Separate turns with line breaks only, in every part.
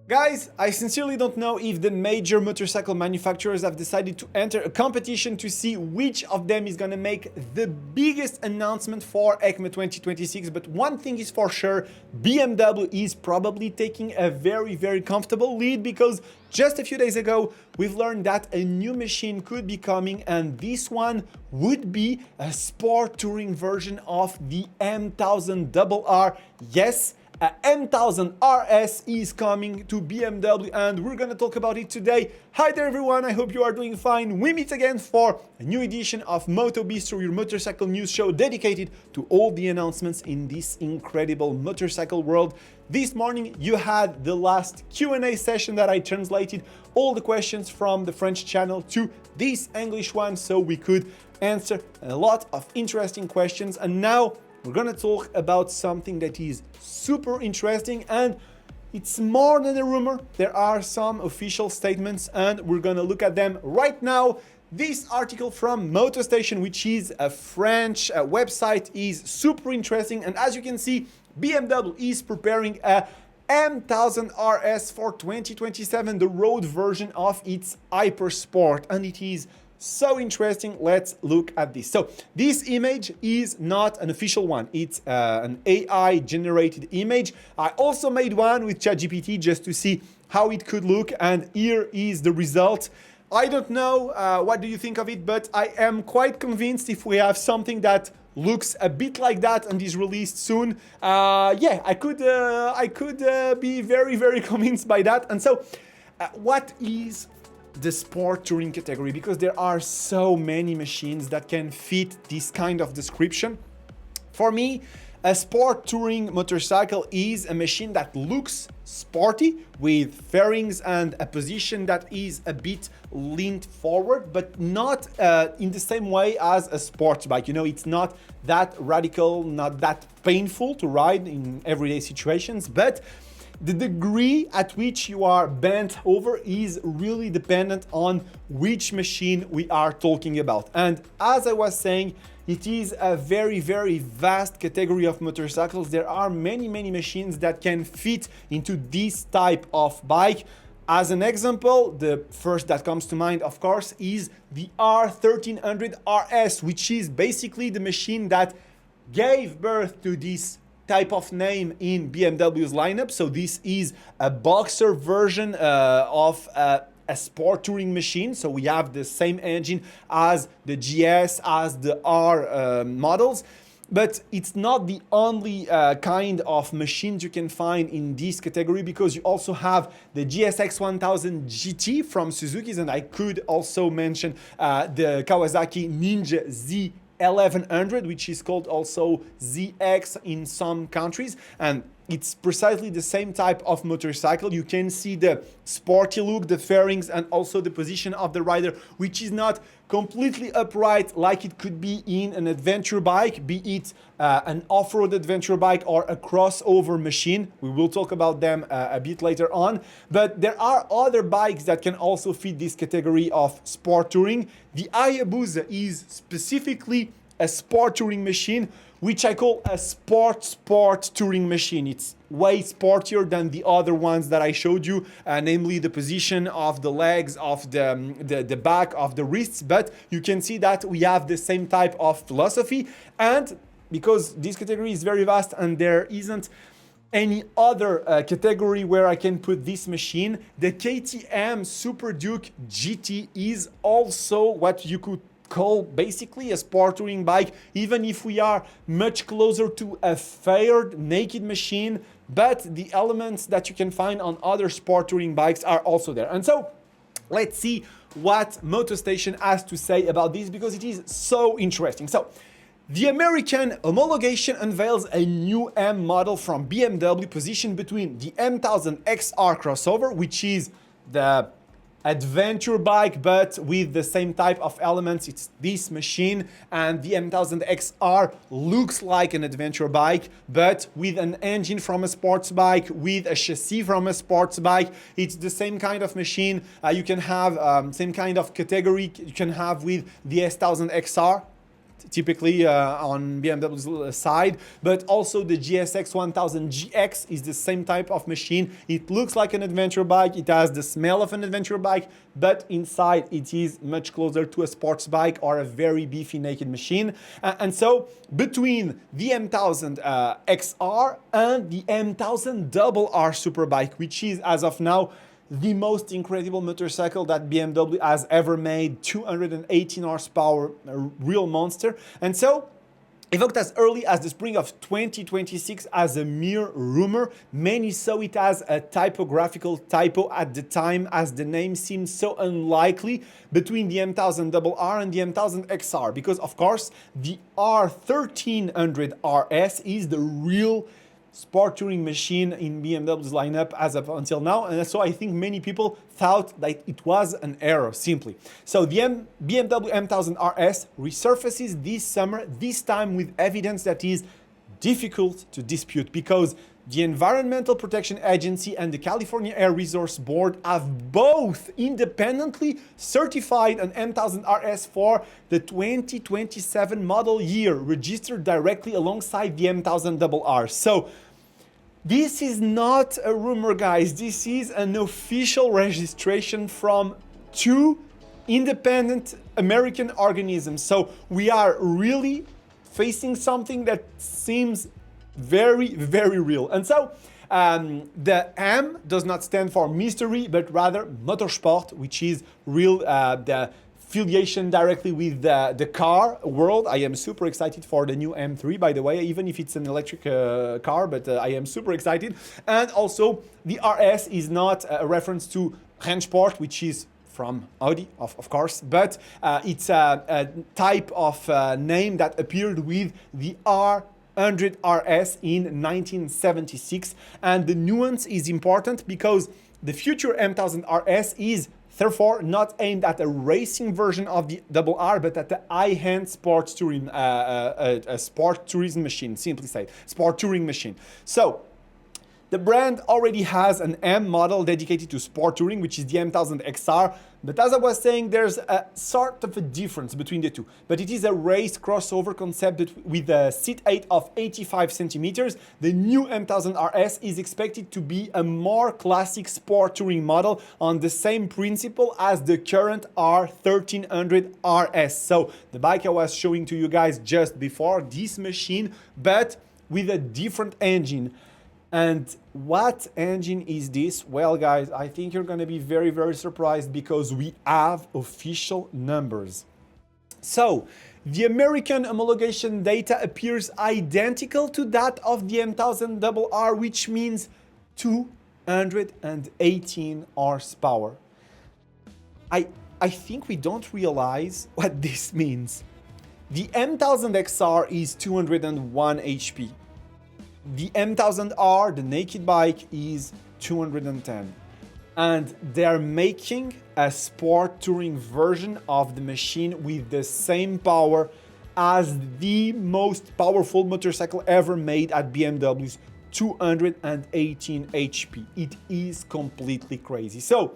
Guys, I sincerely don't know if the major motorcycle manufacturers have decided to enter a competition to see which of them is gonna make the biggest announcement for EICMA 2026, but one thing is for sure, BMW is probably taking a very comfortable lead because just a few days ago, we've learned that a new machine could be coming, and this one would be a sport touring version of the M1000RR. Yes, a M1000 RS is coming to BMW and we're gonna talk about it today. Hi there everyone, I hope you are doing fine. We meet again for a new edition of MotoBistro, your motorcycle news show dedicated to all the announcements in this incredible motorcycle world. This morning you had the last Q&A session that I translated all the questions from the French channel to this English one so we could answer a lot of interesting questions, and now we're gonna talk about something that is super interesting and it's more than a rumor. There are some official statements and we're gonna look at them right now. This article from MotoStation, which is a French website, is super interesting, and as you can see, BMW is preparing a M1000 RS for 2027, the road version of its Hypersport, and it is so interesting. Let's look at this. So this image is not an official one. It's an AI generated image. I also made one with ChatGPT just to see how it could look, and here is the result. I don't know what do you think of it, but I am quite convinced if we have something that looks a bit like that and is released soon, yeah, I could be very convinced by that. And so what is the sport touring category? Because there are so many machines that can fit this kind of description. For me, a sport touring motorcycle is a machine that looks sporty with fairings and a position that is a bit leaned forward, but not in the same way as a sports bike. You know, it's not that radical, not that painful to ride in everyday situations, but the degree at which you are bent over is really dependent on which machine we are talking about. And as I was saying, it is a very vast category of motorcycles. There are many machines that can fit into this type of bike. As an example, the first that comes to mind, of course, is the R1300 RS, which is basically the machine that gave birth to this type of name in BMW's lineup. So this is a boxer version of a sport touring machine. So we have the same engine as the GS, as the R models, but it's not the only kind of machines you can find in this category, because you also have the GSX 1000 GT from Suzuki's, and I could also mention the Kawasaki Ninja Z 1100, which is called also ZX in some countries, and it's precisely the same type of motorcycle. You can see the sporty look, the fairings, and also the position of the rider, which is not completely upright like it could be in an adventure bike, be it an off-road adventure bike or a crossover machine. We will talk about them a bit later on, but there are other bikes that can also fit this category of sport touring. The Hayabusa is specifically a sport touring machine, which I call a sport touring machine. It's way sportier than the other ones that I showed you, namely the position of the legs, of the back, of the wrists, but you can see that we have the same type of philosophy. And because this category is very vast and there isn't any other category where I can put this machine, the KTM Super Duke GT is also what you could call basically a sport touring bike, even if we are much closer to a faired naked machine, but the elements that you can find on other sport touring bikes are also there. And so let's see what MotoStation has to say about this, because it is so interesting. So the American homologation unveils a new M model from BMW, positioned between the M1000 XR crossover, which is the adventure bike but with the same type of elements. It's this machine, and the M1000 XR looks like an adventure bike but with an engine from a sports bike, with a chassis from a sports bike. It's the same kind of machine. You can have same kind of category you can have with the S1000 XR. typically on BMW's side, but also the GSX 1000 GX is the same type of machine. It looks like an adventure bike, it has the smell of an adventure bike, but inside it is much closer to a sports bike or a very beefy naked machine. And so between the M1000 XR and the M1000 RR Superbike, which is as of now the most incredible motorcycle that BMW has ever made, 218 horsepower, a real monster. And so, evoked as early as the spring of 2026 as a mere rumor, many saw it as a typographical typo at the time, as the name seemed so unlikely between the M1000 RR and the M1000 XR, because of course the R1300 RS is the real sport touring machine in BMW's lineup as of until now, and so I think many people thought that it was an error simply. So the BMW M1000 RS resurfaces this summer, this time with evidence that is difficult to dispute, because the Environmental Protection Agency and the California Air Resource Board have both independently certified an M1000 RS for the 2027 model year, registered directly alongside the M1000 RR. So this is not a rumor, guys. This is an official registration from two independent American organisms. So we are really facing something that seems very, very real. And so the M does not stand for mystery, but rather motorsport, which is real, the affiliation directly with the car world. I am super excited for the new M3, by the way, even if it's an electric car, but I am super excited. And also the RS is not a reference to Rennsport, which is from Audi, of course, but it's a type of name that appeared with the R100 RS in 1976. And the nuance is important because the future M1000 RS is therefore not aimed at a racing version of the RR, but at the high-end sports touring, a sport tourism machine, simply said, sport touring machine. So the brand already has an M model dedicated to sport touring, which is the M1000 XR. But as I was saying, there's a sort of a difference between the two. But it is a race crossover concept with a seat height of 85 centimeters. The new M1000 RS is expected to be a more classic sport touring model on the same principle as the current R1300 RS. So the bike I was showing to you guys just before, this machine, but with a different engine. And what engine is this? Well, guys, I think you're going to be very, very surprised because we have official numbers. So the American homologation data appears identical to that of the M1000 RR, which means 218 horsepower. I think we don't realize what this means. The M1000 XR is 201 HP. The M1000R, the naked bike, is 210. And they're making a sport touring version of the machine with the same power as the most powerful motorcycle ever made at BMW's 218 HP. It is completely crazy. So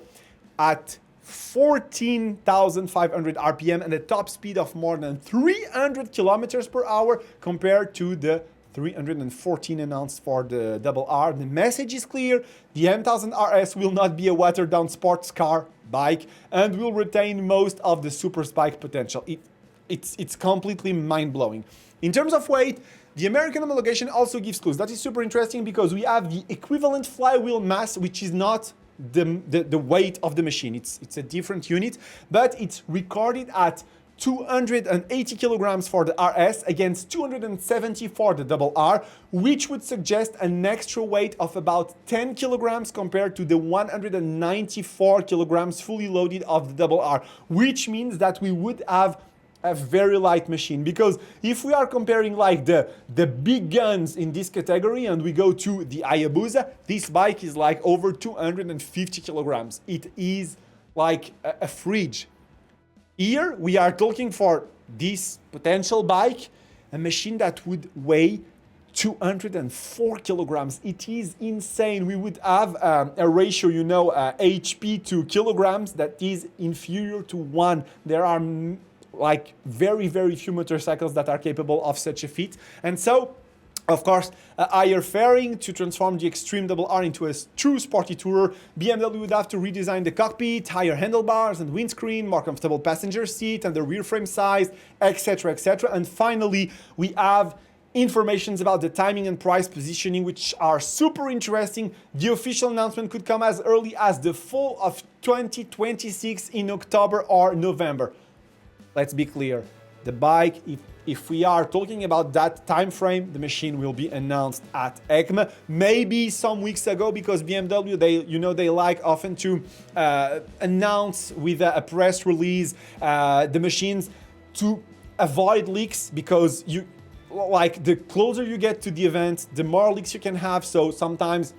at 14,500 RPM and a top speed of more than 300 kilometers per hour compared to the 314 announced for the RR. The message is clear. The M1000 RS will not be a watered-down sports car bike and will retain most of the super bike potential. It's completely mind-blowing. In terms of weight, the American homologation also gives clues. That is super interesting because we have the equivalent flywheel mass, which is not the weight of the machine. It's a different unit, but it's recorded at 280 kilograms for the RS against 270 for the RR, which would suggest an extra weight of about 10 kilograms compared to the 194 kilograms fully loaded of the RR, which means that we would have a very light machine. Because if we are comparing like the big guns in this category and we go to the Hayabusa, this bike is like over 250 kilograms. It is like a fridge. Here we are talking for this potential bike, a machine that would weigh 204 kilograms. It is insane. We would have a ratio, you know, HP to kilograms that is inferior to 1. There are like very, very few motorcycles that are capable of such a feat. And so, of course, a higher fairing to transform the Extreme RR into a true sporty tourer. BMW would have to redesign the cockpit, higher handlebars and windscreen, more comfortable passenger seat and the rear frame size, etc, etc. And finally, we have informations about the timing and price positioning, which are super interesting. The official announcement could come as early as the fall of 2026 in October or November. Let's be clear, the bike, if we are talking about that time frame, the machine will be announced at EICMA, maybe some weeks ago, because BMW, they like often to announce with a press release the machines to avoid leaks, because like the closer you get to the event, the more leaks you can have. So sometimes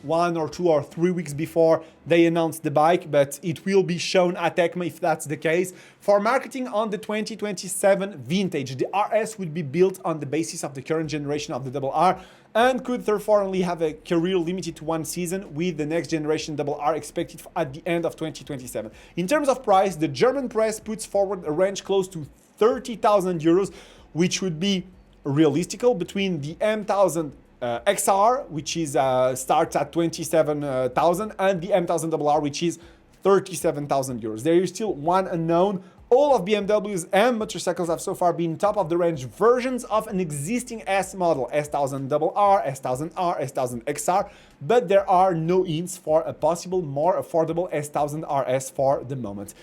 1 or 2 or 3 weeks before they announce the bike, but it will be shown at EICMA if that's the case. For marketing on the 2027 vintage, the RS would be built on the basis of the current generation of the RR and could therefore only have a career limited to 1 season, with the next generation RR expected at the end of 2027. In terms of price, the German press puts forward a range close to 30,000 euros, which would be realistical between the M1000 XR, which is starts at 27,000, and the M1000 RR, which is 37,000 euros. There is still one unknown. All of BMW's M motorcycles have so far been top-of-the-range versions of an existing S model, S1000 RR, S1000R, S1000 XR, but there are no hints for a possible more affordable S1000 RS for the moment.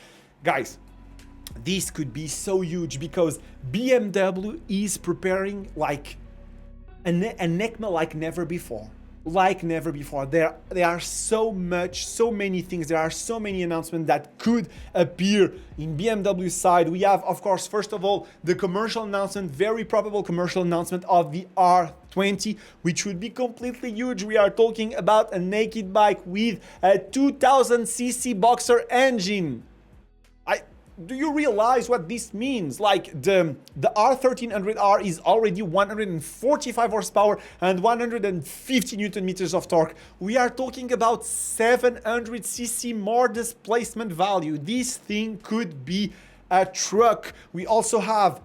Guys, this could be so huge because BMW is preparing like an EICMA like never before. Like never before. There are so many things, there are so many announcements that could appear in BMW's side. We have, of course, first of all, the commercial announcement, very probable commercial announcement of the R20, which would be completely huge. We are talking about a naked bike with a 2000cc boxer engine. Do you realize what this means? Like the R1300R is already 145 horsepower and 150 Newton meters of torque. We are talking about 700cc more displacement value. This thing could be a truck. We also have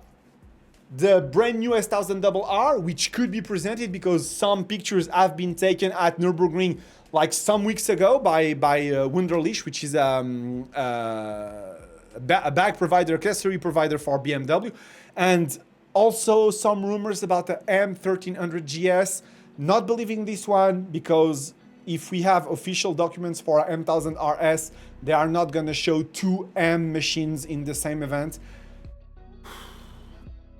the brand new S1000 RR, which could be presented because some pictures have been taken at Nürburgring like some weeks ago by Wunderlich, which is a bag provider, accessory provider for BMW, and also some rumors about the M1300 GS. Not believing this one, because if we have official documents for M1000 RS, they are not going to show 2 M machines in the same event.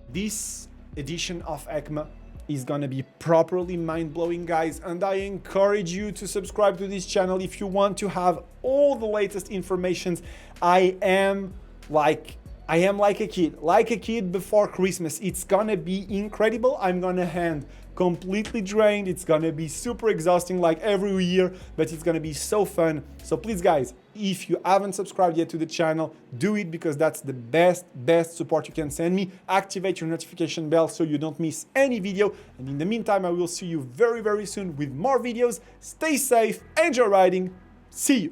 This edition of EICMA is gonna be properly mind-blowing, guys, and I encourage you to subscribe to this channel if you want to have all the latest informations. I am like a kid before Christmas. It's gonna be incredible. I'm gonna end completely drained. It's gonna be super exhausting like every year, but it's gonna be so fun. So please, guys, if you haven't subscribed yet to the channel, do it, because that's the best support you can send me. Activate your notification bell so you don't miss any video. And in the meantime, I will see you very soon with more videos. Stay safe, enjoy riding. See you.